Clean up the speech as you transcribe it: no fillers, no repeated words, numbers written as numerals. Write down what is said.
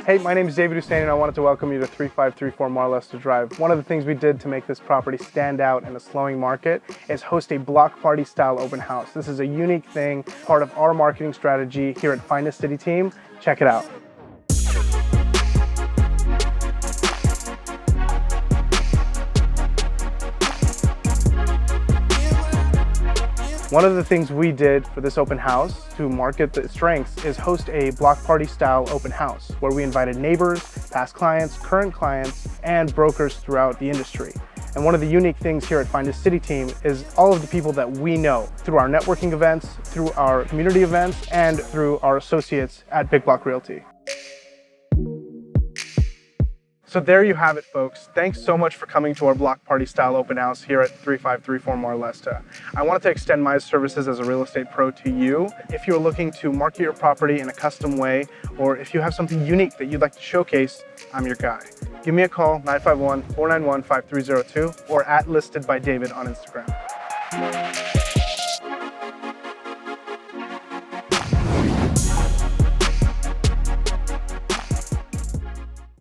Hey, my name is David Hussain and I wanted to welcome you to 3534 Marlesta Drive. One of the things we did to make this property stand out in a slowing market is host a block party style open house. This is a unique thing, part of our marketing strategy here at Finest City Team. Check it out. One of the things we did for this open house to market the strengths is host a block party style open house where we invited neighbors, past clients, current clients, and brokers throughout the industry. And one of the unique things here at Finest City Team is all of the people that we know through our networking events, through our community events, and through our associates at Big Block Realty. So there you have it, folks. Thanks so much for coming to our block party style open house here at 3534 Marlesta. I wanted to extend my services as a real estate pro to you. If you're looking to market your property in a custom way, or if you have something unique that you'd like to showcase, I'm your guy. Give me a call, 951-491-5302, or @ListedByDavid on Instagram.